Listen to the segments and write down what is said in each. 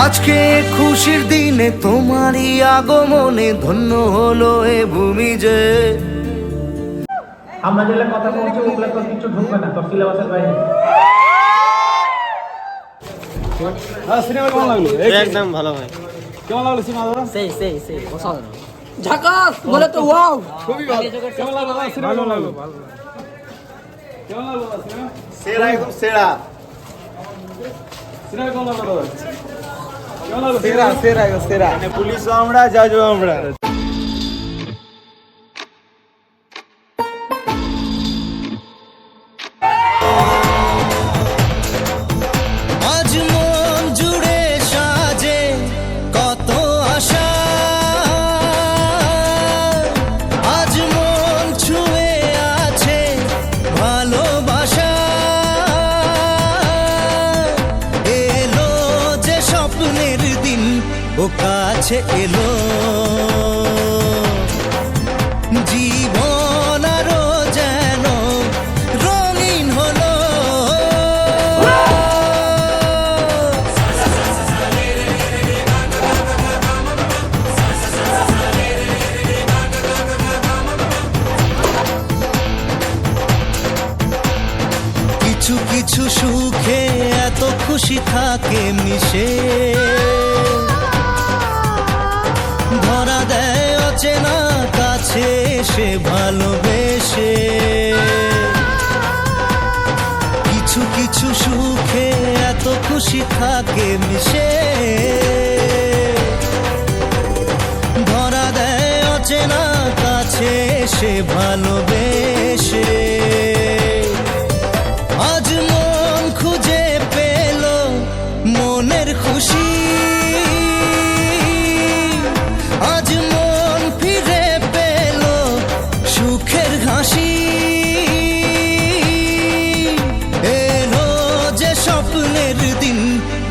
আজকে খুশির দিনে তোমারই আগমনে ধন্য হলো এ ভূমি যে। আমরা যেগুলো কথা বলছি ওগুলো তো কিছু ঢুকবে না, তোর সিলেবাসের বাইরে। সিনেমা কেমন লাগলো? একদম ভালো ভাই। কেমন লাগলো সিনেমা দাদা? সেই অসাধারণ, ঝাকাস বলে তো ওয়াও, খুবই ভালো। কেমন লাগলো দাদা সিনেমা? ভালো লাগলো। কেমন লাগলো দাদা সিনেমা? সেরা, একদম সেরা। সিনেমা কেমন লাগলো দাদা? কেমন লাগলো? সেরা। মানে পুলিশও আমরা, জাজও আমরা। আজ মন জুড়ে সাজে কত আশা, আজ মন ছুঁয়ে আছে ভালোবাসা। এলো যে স্বপ্নের দিন, ও কাছে এলো জীবন আরো যেন রঙিন হলো। কিছু কিছু সুখে এত খুশি থাকে মিশে, ধরা দেয় অচেনা কাছে সে ভালোবেসে। কিছু কিছু সুখে এত খুশি থাকে মিশে, ধরা দেয় অচেনা কাছে সে ভালোবেসে। আজ মন খুঁজে পেল মনের খুশি, আজ মন ফিরে পেল সুখের হাসি। এলো যে স্বপ্নের দিন,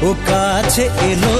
ও কাছে এলো